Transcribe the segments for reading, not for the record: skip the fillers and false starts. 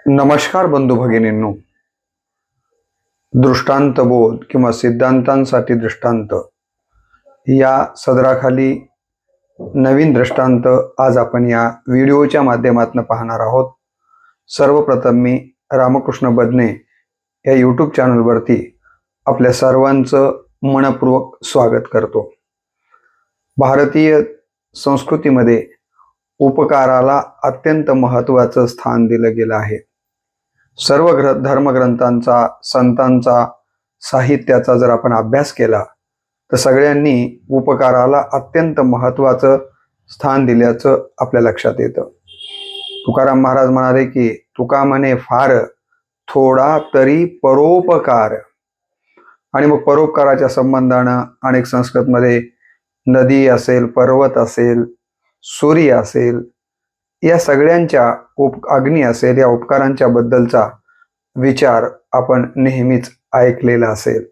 नमस्कार बंधू भगिनींनो, दृष्टांतबोध किंवा सिद्धांतांसाठी दृष्टांत या सदराखाली नवीन दृष्टांत आज आपण या व्हिडिओच्या माध्यमातून पाहणार आहोत। सर्वप्रथम मी रामकृष्ण बदने या यूट्यूब चॅनलवरती आपल्या सर्वांचं मनपूर्वक स्वागत करतो। भारतीय संस्कृतीमध्ये उपकाराला अत्यंत महत्त्वाचं स्थान दिलं गेलं आहे। सर्व धर्मग्रंथांचा, संतांचा, साहित्याचा जर आपण अभ्यास केला तर सगळ्यांनी उपकाराला अत्यंत महत्त्वाचं स्थान दिल्याचं आपल्या लक्षात येतं। तुकाराम महाराज म्हणाले की तुका म्हणे फार थोडा तरी परोपकार। आणि मग परोपकाराच्या संबंधानं अनेक संस्कृतमध्ये नदी असेल, पर्वत असेल, सूर्य असेल, या सगळ्यांच्या अग्नी असेल, या उपकारांच्या बद्दलचा विचार आपण नेहमीच ऐकलेला असेल।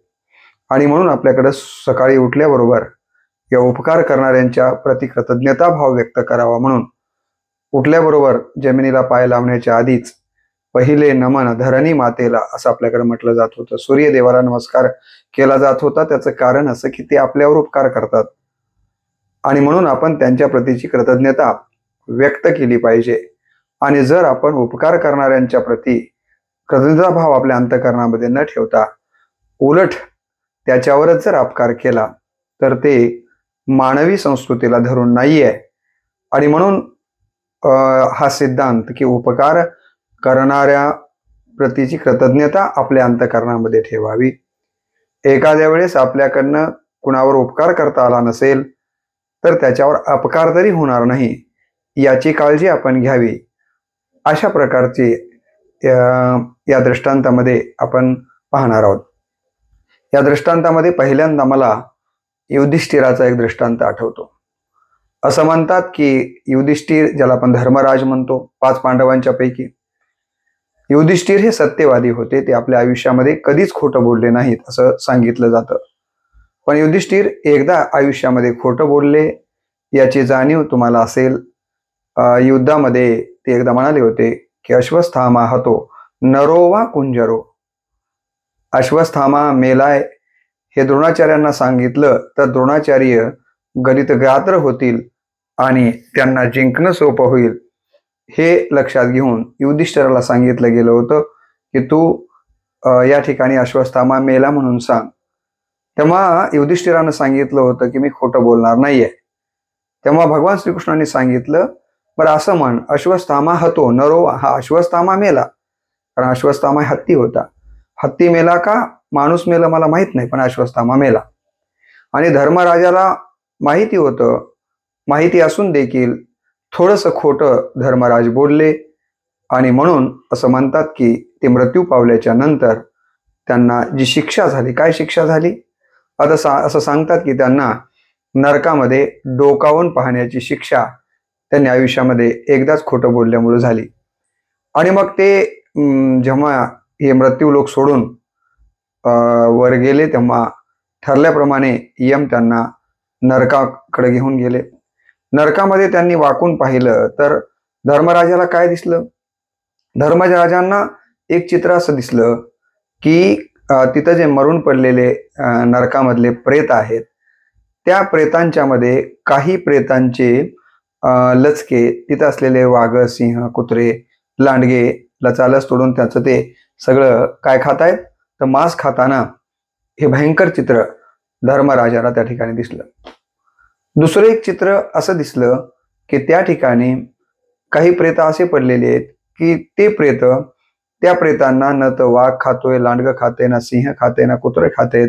आणि म्हणून आपल्याकडे सकाळी उठल्याबरोबर या उपकार करणाऱ्यांच्या प्रति कृतज्ञता भाव व्यक्त करावा म्हणून उठल्याबरोबर जमिनीला पाय लावण्याच्या आधीच पहिले नमन धरणी मातेला असं आपल्याकडे म्हटलं जात होतं। सूर्यदेवाला नमस्कार केला जात होता। त्याचं कारण असं की ते आपल्यावर उपकार करतात आणि म्हणून आपण त्यांच्या प्रतीची कृतज्ञता व्यक्त केली पाहिजे। आणि जर आपण उपकार करणाऱ्यांच्या प्रती कृतज्ञता भाव आपल्या अंतःकरणामध्ये न ठेवता उलट त्याच्यावरच जर अपकार केला तर ते मानवी संस्कृतीला धरून नाहीये। आणि म्हणून हा सिद्धांत की उपकार करणाऱ्या प्रतीची कृतज्ञता आपल्या अंतःकरणामध्ये ठेवावी। एखाद्या वेळेस आपल्याकडनं कुणावर उपकार करता आला नसेल तर त्याच्यावर अपकार तरी होणार नाही याची काळजी आपण घ्यावी। अशा प्रकारची या दृष्टांतामध्ये आपण पाहणार आहोत। या दृष्टांतामध्ये पहिल्यांदा मला युधिष्ठिराचा एक दृष्टांत आठवतो। असं म्हणतात की युधिष्ठिर, ज्याला आपण धर्मराज म्हणतो, 5 पांडवांच्या पैकी युधिष्ठिर हे सत्यवादी होते। ते आपल्या आयुष्यामध्ये कधीच खोटं बोलले नाहीत असं सांगितलं जातं। पण युधिष्ठिर एकदा आयुष्यामध्ये खोटं बोलले याची जाणीव तुम्हाला असेल। युद्धामध्ये ते एकदा म्हणाले होते की अश्वस्थामा हतो नरो वा कुंजरो। अश्वस्थामा मेलाय हे द्रोणाचार्यांना सांगितलं तर द्रोणाचार्य गलित गात्र होतील आणि त्यांना जिंकणं सोपं होईल हे लक्षात घेऊन युधिष्ठिराला सांगितलं गेलं होतं की तू या ठिकाणी अश्वस्थामा मेला म्हणून सांग। तेव्हा युधिष्ठिरानं सांगितलं होतं की मी खोटं बोलणार नाहीये। तेव्हा भगवान श्रीकृष्णांनी सांगितलं, बरं असं म्हण, अश्वस्थामा हतो नरो, हा अश्वस्थामा मेला, कारण अश्वस्थामा हत्ती होता। हत्ती मेला का माणूस मेला मला माहित नाही, पण अश्वस्थामा मेला। आणि धर्मराजाला माहिती होतं, माहिती असून देखील थोडंसं खोटं धर्मराज बोलले आणि म्हणून असं म्हणतात की ते मृत्यू पावल्याच्या नंतर त्यांना जी शिक्षा झाली, काय शिक्षा झाली आता असं सांगतात की त्यांना नरकामध्ये डोकावून पाहण्याची शिक्षा त्यांनी आयुष्यामध्ये एकदाच खोटं बोलल्यामुळे झाली। आणि मग ते जेव्हा हे मृत्यू लोक सोडून वर गेले तेव्हा ठरल्याप्रमाणे यम त्यांना नरकाकडे घेऊन गेले। नरकामध्ये त्यांनी वाकून पाहिलं तर धर्मराजाला काय दिसलं? धर्मराजांना एक चित्र असं दिसलं की तिथं जे मरून पडलेले नरकामधले प्रेत आहेत त्या प्रेतांच्या मध्ये काही प्रेतांचे लचके, तिथं असलेले वाघ, सिंह, कुत्रे, लांडगे लचालच तोडून त्याचं ते सगळं काय खात आहेत तर मांस खाताना हे भयंकर चित्र धर्मराजाला त्या ठिकाणी दिसलं। दुसरं एक चित्र असं दिसलं की त्या ठिकाणी काही प्रेत असे पडलेले आहेत की ते प्रेत त्या प्रेतांना न तर वाघ खातोय, लांडगं खाते, ना सिंह खाते, ना कुत्रे खातेत,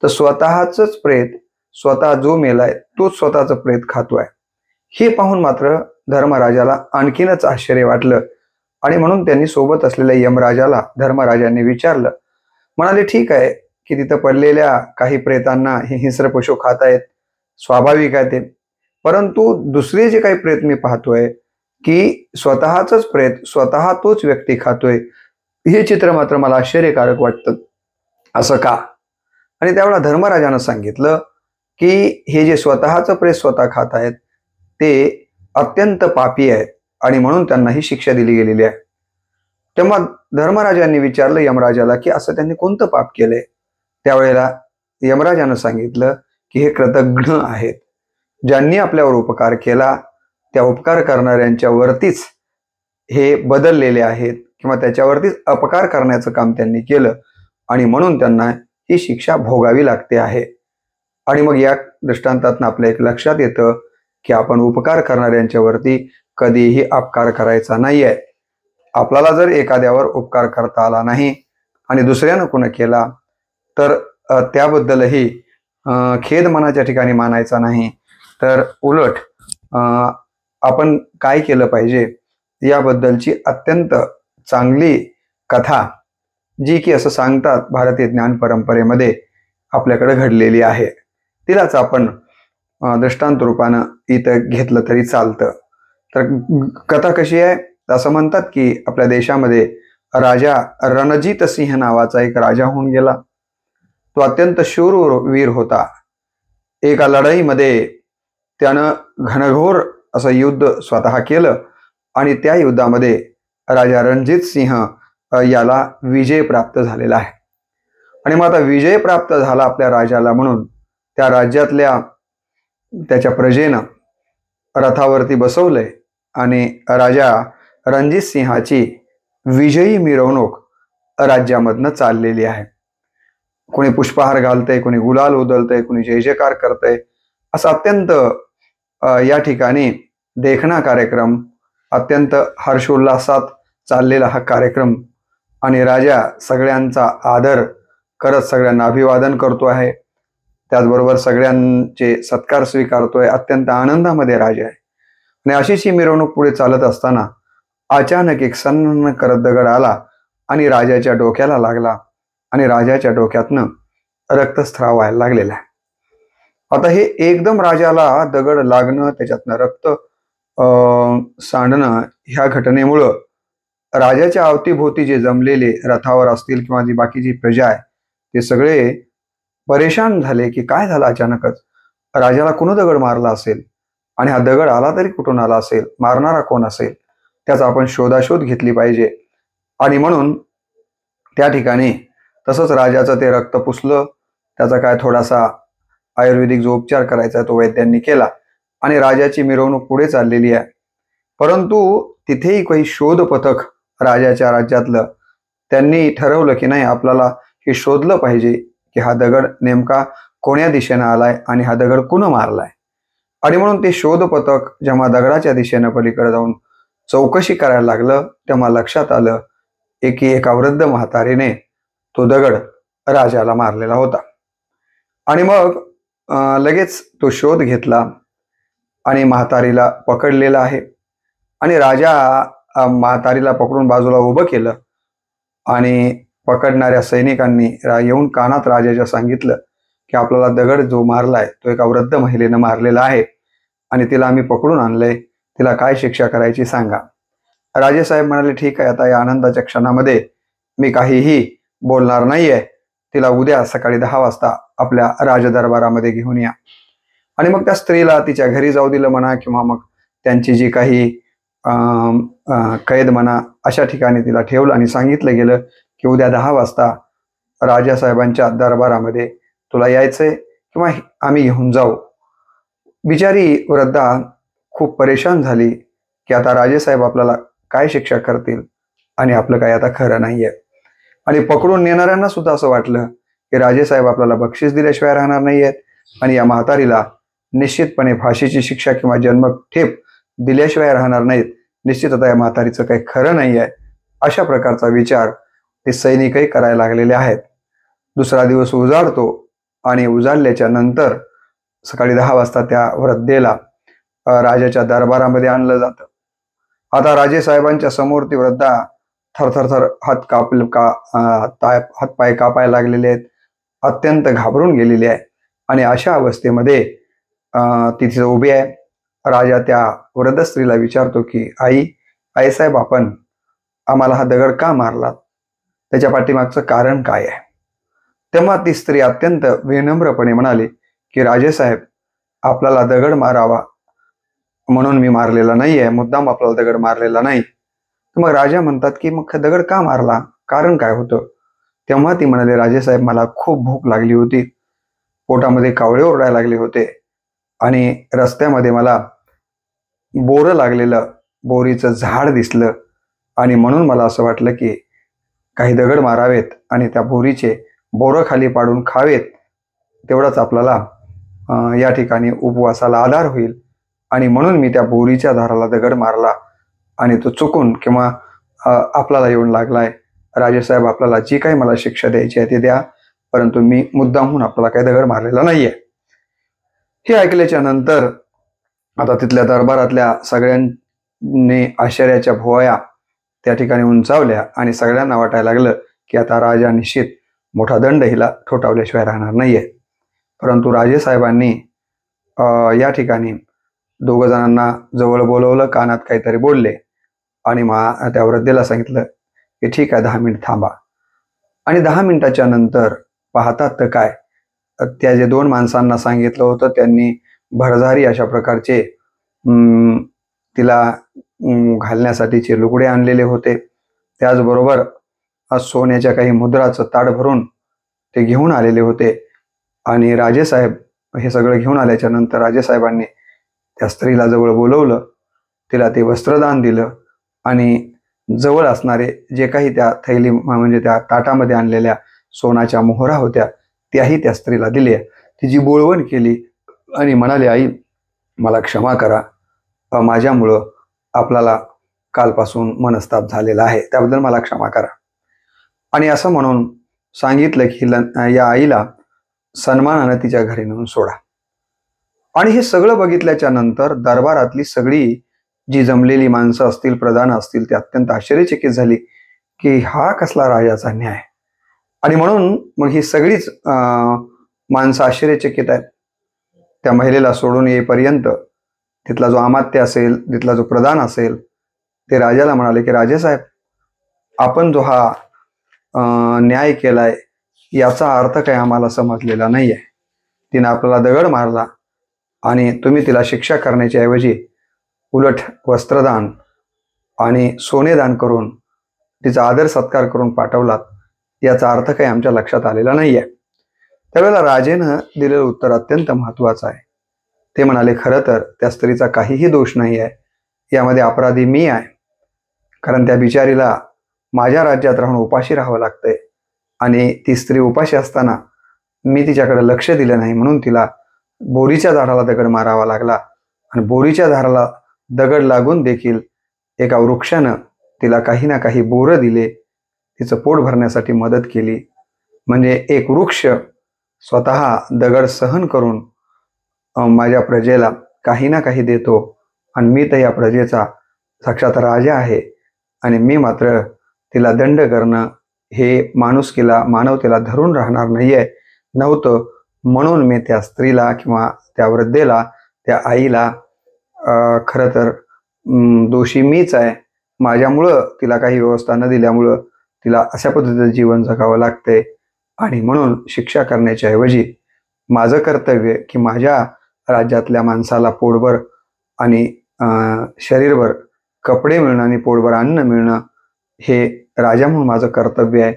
तर स्वतःच प्रेत, स्वतः जो मेलाय तोच स्वतःच प्रेत खातोय। हे पाहून मात्र धर्मराजाला आणखीनच आश्चर्य वाटलं आणि म्हणून त्यांनी सोबत असलेल्या यमराजाला धर्मराजांनी विचारलं। म्हणाले ठीक आहे की तिथं पडलेल्या काही प्रेतांना हे हिंस्र पशु खात आहेत, स्वाभाविक आहे ते, परंतु दुसरे जे काही प्रेत मी पाहतोय की स्वतःच प्रेत स्वतः तोच व्यक्ती खातोय, हे चित्र मात्र मला आश्चर्यकारक वाटतं, असं का? आणि त्यावेळेला धर्मराजानं सांगितलं की हे जे स्वतःच प्रेत स्वतः खात आहेत ते अत्यंत पापी आहेत आणि म्हणून त्यांना ही शिक्षा दिली गेलेली आहे। तेव्हा धर्मराजांनी विचारलं यमराजाला की असं त्यांनी कोणतं पाप केलंय. त्यावेळेला यमराजानं सांगितलं की हे कृतघ्न आहेत, ज्यांनी आपल्यावर उपकार केला त्या उपकार करणाऱ्यांच्या वरतीच हे बदललेले आहेत किंवा त्याच्यावरतीच अपकार करण्याचं काम त्यांनी केलं आणि म्हणून त्यांना ही शिक्षा भोगावी लागते आहे. आणि मग या दृष्टांतातून आपल्या एक लक्षात येतं की आपण उपकार करणाऱ्यांच्या वरती कधीही अपकार करायचा नाहीये. आपल्याला जर एखाद्यावर उपकार करता आला नाही आणि दुसऱ्यानं कोण केला तर त्याबद्दलही खेद मनाच्या ठिकाणी मानायचा नाही, तर उलट आपण काय केलं पाहिजे याबद्दलची अत्यंत चांगली कथा जी की असं सांगतात भारतीय ज्ञान परंपरेमध्ये आपल्याकडे घडलेली आहे, तिलाच आपण दृष्टांत रूपानं इथं घेतलं तरी चालतं. तर कथा कशी आहे, असं म्हणतात की आपल्या देशामध्ये राजा रणजित सिंह नावाचा एक राजा होऊन गेला. तो अत्यंत शूरवीर होता. एका लढाईमध्ये त्यानं घनघोर असं युद्ध स्वतः केलं आणि त्या युद्धामध्ये राजा रणजित सिंह याला विजय प्राप्त झालेला आहे. आणि मग आता विजय प्राप्त झाला आपल्या राजाला म्हणून त्या राज्यातल्या त्याच्या प्रजेनं रथावरती बसवलंय आणि राजा रणजित सिंहाची विजयी मिरवणूक राज्यामधनं चाललेली आहे. कोणी पुष्पहार घालतंय, कोणी गुलाल उधळतंय, कोणी जय जयकार करतंय. असं अत्यंत या ठिकाणी देखणा कार्यक्रम, अत्यंत हर्षोल्लासात चाललेला हा कार्यक्रम आणि राजा सगळ्यांचा आदर करत सगळ्यांना अभिवादन करतो आहे. त्याचबरोबर सगळ्यांचे सत्कार स्वीकारतोय. अत्यंत आनंदामध्ये राजा आहे. आणि अशीच ही मिरवणूक पुढे चालत असताना अचानक एक सन्न करत दगड आला आणि राजाच्या डोक्याला लागला आणि राजाच्या डोक्यातनं रक्तस्राव व्हायला लागलेला आहे. आता हे एकदम राजाला दगड लागणं, त्याच्यातनं रक्त सांडणं, ह्या घटनेमुळं राजाच्या अवतीभोवती जे जमलेले रथावर असतील किंवा जी बाकीची प्रजा आहे ते सगळे परेशान झाले की काय झालं अचानकच, राजाला कोण दगड मारला असेल आणि हा दगड आला तरी कुठून आला असेल, मारणारा कोण असेल, त्याचा आपण शोधाशोध घेतली पाहिजे. आणि म्हणून त्या ठिकाणी तसंच राजाचं ते रक्त पुसलं. त्याचा काय थोडासा आयुर्वेदिक जो उपचार करायचा तो वैद्यांनी केला आणि राजाची मिरवणूक पुढे चाललेली आहे. परंतु तिथेही काही शोध पथक राजाच्या राज्यातलं त्यांनी ठरवलं की नाही, आपल्याला हे शोधलं पाहिजे की हा दगड नेमका कोण्या दिशेनं आलाय आणि हा दगड कुण मारलाय. आणि म्हणून ते शोध पथक जेव्हा दगडाच्या दिशेनं पलीकडे जाऊन चौकशी करायला लागलं तेव्हा लक्षात आलं की एका वृद्ध म्हातारीने तो दगड राजाला मारलेला होता. आणि मग लगेच तो शोध घेतला आणि म्हातारीला पकडलेला आहे. आणि राजा म्हातारीला पकडून बाजूला उभं केलं आणि पकडणाऱ्या सैनिकांनी येऊन कानात राजाच्या सांगितलं की आपल्याला दगड जो मारलाय तो एका वृद्ध महिलेनं मारलेला आहे आणि तिला आम्ही पकडून आणलंय, तिला काय शिक्षा करायची सांगा. राजेसाहेब म्हणाले ठीक आहे, आता या आनंदाच्या क्षणामध्ये मी काहीही बोलणार नाहीये, तिला उद्या सकाळी 10 वाजता आपल्या राजदरबारामध्ये घेऊन या. आणि मग त्या स्त्रीला तिच्या घरी जाऊ दिलं म्हणा किंवा मग त्यांची जी काही कैद म्हणा अशा ठिकाणी तिला ठेवलं आणि सांगितलं गेलं की उद्या 10 वाजता राजासाहेबांच्या दरबारामध्ये तुला यायचंय किंवा आम्ही घेऊन जाऊ. बिचारी वृद्धा खूप परेशान झाली की आता राजेसाहेब आपल्याला काय शिक्षा करतील आणि आपलं काय आता खरं नाहीये. आणि पकडून नेणाऱ्यांना सुद्धा असं वाटलं की राजेसाहेब आपल्याला बक्षीस दिल्याशिवाय राहणार नाहीयेत आणि या म्हातारीला निश्चितपणे फाशीची शिक्षा किंवा जन्मठेप दिल्याशिवाय राहणार नाहीत. निश्चित आता या म्हातारीचं काही खरं नाही आहे. अशा प्रकारचा विचार ते सैनिकही करायला लागलेले आहेत. दुसरा दिवस उजाडतो आणि उजाडल्याच्या नंतर सकाळी 10 वाजता त्या वृद्धेला राजाच्या दरबारामध्ये आणलं जातं. आता राजेसाहेबांच्या समोर ती वृद्धा थरथरथर हातपाय कापायला लागलेले आहेत, अत्यंत घाबरून गेलेली आहे. आणि अशा अवस्थेमध्ये तिथे उभी आहे. राजा त्या वृद्ध स्त्रीला विचारतो की आई साहेब, आपण आम्हाला हा दगड का मारलात, त्याच्या पाठीमागचं कारण काय आहे. तेव्हा ती स्त्री अत्यंत विनम्रपणे म्हणाली की राजेसाहेब, आपल्याला दगड मारावा म्हणून मी मारलेला नाहीये, मुद्दाम आपल्याला दगड मारलेला नाही. मग राजा म्हणतात की मग दगड का मारला, कारण काय होतं? तेव्हा ती म्हणाले, राजेसाहेब मला खूप भूक लागली होती, पोटामध्ये कावळे ओरडायला लागले होते आणि रस्त्यामध्ये मला बोरं लागलेलं बोरीचं झाड दिसलं आणि म्हणून मला असं वाटलं की काही दगड मारावेत आणि त्या बोरीचे बोरं खाली पाडून खावेत, तेवढंच आपल्याला या ठिकाणी उपवासाला आधार होईल आणि म्हणून मी त्या बोरीच्या झाडाला दगड मारला आणि तो चुकून किंवा आपल्याला येऊन लागलाय. राजेसाहेब आपल्याला जी काही मला शिक्षा द्यायची आहे ते द्या, परंतु मी मुद्दामहून आपल्याला काही दगड मारलेला नाहीये. हे ऐकल्याच्या नंतर आता तिथल्या दरबारातल्या सगळ्यांनी आश्चर्याच्या भुवया त्या ठिकाणी उंचावल्या आणि सगळ्यांना वाटायला लागलं की आता राजा निश्चित मोठा दंड हिला ठोठावल्याशिवाय राहणार नाहीये. परंतु राजेसाहेबांनी या ठिकाणी दोघ जणांना जवळ बोलवलं, कानात काहीतरी बोलले आणि त्या वृद्धेला सांगितलं की ठीक आहे, 10 मिनिट थांबा. आणि 10 मिनिटाच्या नंतर पाहतात तर काय, त्या जे 2 माणसांना सांगितलं होतं त्यांनी भरधारी अशा प्रकारचे तिला घालण्यासाठीचे लुगडे आणलेले होते. त्याचबरोबर सोन्याच्या काही मुद्राचं ताट भरून ते घेऊन आलेले होते. आणि राजेसाहेब हे सगळं घेऊन आल्याच्या नंतर राजेसाहेबांनी त्या स्त्रीला जवळ बोलवलं, तिला ते वस्त्रदान दिलं आणि जवळ असणारे जे काही त्या थैली म्हणजे त्या ताटामध्ये आणलेल्या सोनाच्या मोहरा होत्या त्याही त्या स्त्रीला दिल्या. तिची बोळवण केली आणि म्हणाले, आई मला क्षमा करा, माझ्यामुळं आपल्याला कालपासून मनस्ताप झालेला आहे, त्याबद्दल मला क्षमा करा. आणि असं म्हणून सांगितलं की या आईला सन्मानाने तिच्या घरी नेऊन सोडा. आणि हे सगळं बघितल्याच्या नंतर दरबारातली सगळी जी जमलेली माणसं असतील, प्रधान असतील, ते अत्यंत आश्चर्यचकित झाली की हा कसला राजाचा न्याय. आणि म्हणून मग ही सगळीच माणसं आश्चर्यचकित आहेत. त्या महिलेला सोडून येईपर्यंत तिथला जो अमात्य असेल, तिथला जो प्रधान असेल, ते राजाला म्हणाले की राजेसाहेब, आपण जो हा न्याय केलाय याचा अर्थ काही आम्हाला समजलेला नाहीये. तिने आपल्याला दगड मारला आणि तुम्ही तिला शिक्षा करण्याच्या ऐवजी उलट वस्त्रदान आणि सोनेदान करून तिचा आदर सत्कार करून पाठवलात, याचा अर्थ काही आमच्या लक्षात आलेला नाहीये. त्यावेळेला राजेनं दिलेलं उत्तर अत्यंत महत्वाचं आहे. ते म्हणाले, खरं तर त्या स्त्रीचा काहीही दोष नाही आहे, यामध्ये अपराधी मी आहे. कारण त्या बिचारीला माझ्या राज्यात राहून उपाशी राहावं लागतंय आणि ती स्त्री उपाशी असताना मी तिच्याकडे लक्ष दिलं नाही, म्हणून तिला बोरीच्या झाडाला दगड मारावा लागला. आणि बोरीच्या झाडाला दगड लागून देखील एका वृक्षानं तिला काही ना काही बोरं दिले, तिचं पोट भरण्यासाठी मदत केली. म्हणजे एक वृक्ष स्वतः दगड सहन करून माझ्या प्रजेला काही ना काही देतो आणि मी तर या प्रजेचा साक्षात राजा आहे आणि मी मात्र तिला दंड करणं हे माणुसकीला, मानवतेला धरून राहणार नव्हतं. म्हणून मी त्या स्त्रीला किंवा त्या वृद्धेला, त्या आईला खरं तर दोषी मीच आहे. माझ्यामुळं तिला काही व्यवस्था न दिल्यामुळं तिला अशा पद्धतीचं जीवन जगावं लागतंय आणि म्हणून शिक्षा करण्याच्या ऐवजी माझं कर्तव्य की माझ्या राज्यातल्या माणसाला पोटभर आणि शरीरभर कपडे मिळणं आणि पोटभर अन्न मिळणं हे राजा म्हणून माझं कर्तव्य आहे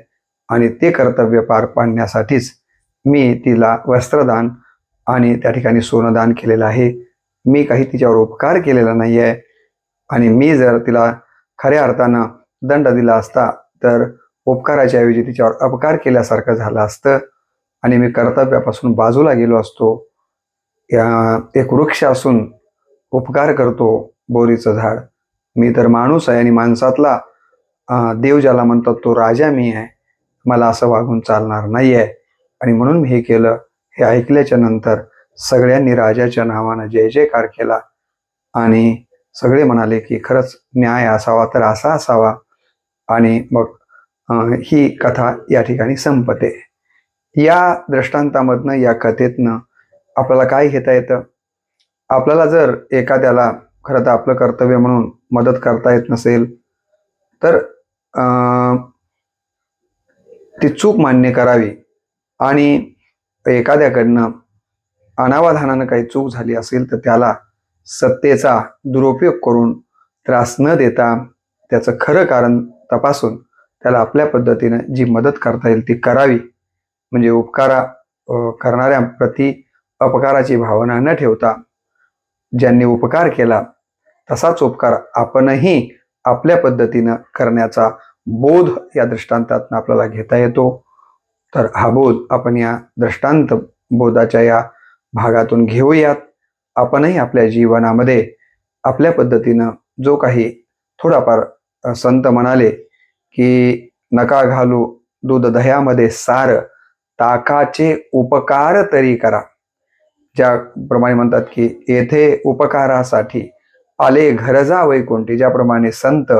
आणि ते कर्तव्य पार पाडण्यासाठीच मी तिला वस्त्रदान आणि त्या ठिकाणी सोनदान केलेलं आहे. मी काही तिच्यावर उपकार केलेला नाही आहे आणि मी जर तिला खऱ्या अर्थानं दंड दिला असता तर उपकाराच्या ऐवजी तिच्यावर अपकार केल्यासारखं झालं असतं आणि मी कर्तव्यापासून बाजूला गेलो असतो. एक वृक्ष असून उपकार करतो बोरीचं झाड, मी तर माणूस आहे आणि माणसातला देव ज्याला म्हणतात तो राजा मी आहे, मला असं वागून चालणार नाही आहे. आणि म्हणून मी हे केलं. हे ऐकल्याच्या नंतर सगळ्यांनी राजाच्या नावानं जय जयकार केला आणि सगळे म्हणाले की खरंच न्याय असावा तर असा असावा. आणि मग ही कथा या ठिकाणी संपते. या दृष्टांतामधनं, या कथेतनं आपल्याला काय घेता येतं? आपल्याला जर एखाद्याला खरं तर आपलं कर्तव्य म्हणून मदत करता येत नसेल तर ती चूक मान्य करावी आणि एखाद्याकडनं अनावधानानं काही चूक झाली असेल तर त्याला सत्तेचा दुरुपयोग करून त्रास न देता त्याचं खरं कारण तपासून त्याला आपल्या पद्धतीनं जी मदत करता येईल ती करावी. म्हणजे करणाऱ्या प्रती अपकाराची भावना न ठेवता ज्यांनी उपकार केला तसाच उपकार आपणही आपल्या पद्धतीनं करण्याचा बोध या दृष्टांतातून आपल्याला घेता येतो. तर हा बोध आपण या दृष्टांत बोधाच्या या भागातून घेऊयात. आपणही आपल्या जीवनामध्ये आपल्या पद्धतीनं जो काही थोडाफार संत म्हणाले की नका घालू दूध दह्यामध्ये सार, ताकाचे उपकार तरी करा. ज्याप्रमाणे म्हणतात की येथे उपकारासाठी आले घरजा वैकुंठी, ज्याप्रमाणे संत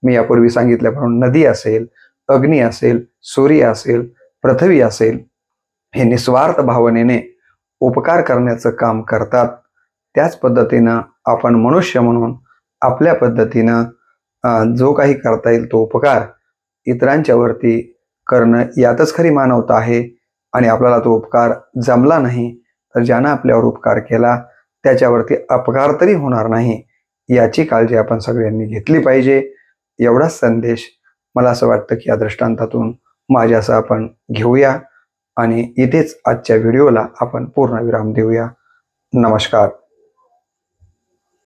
मी यापूर्वी सांगितल्याप्रमाणे नदी असेल, अग्नी असेल, सूर्य असेल, पृथ्वी असेल, हे निस्वार्थ भावनेने उपकार करण्याचं काम करतात. त्याच पद्धतीनं आपण मनुष्य म्हणून आपल्या पद्धतीनं जो काही करता येईल तो उपकार इतरांच्या वरती करणं यातच खरी मानवता आहे. आणि आपल्याला तो उपकार जमला नाही तर ज्यानं आपल्यावर उपकार केला त्याच्यावरती अपकार तरी होणार नाही याची काळजी आपण सगळ्यांनी घेतली पाहिजे. एवढाच संदेश मला असं वाटतं की या दृष्टांतातून माझ्यासह आपण घेऊया आणि इथेच आजच्या व्हिडिओला आपण पूर्णविराम देऊया. नमस्कार.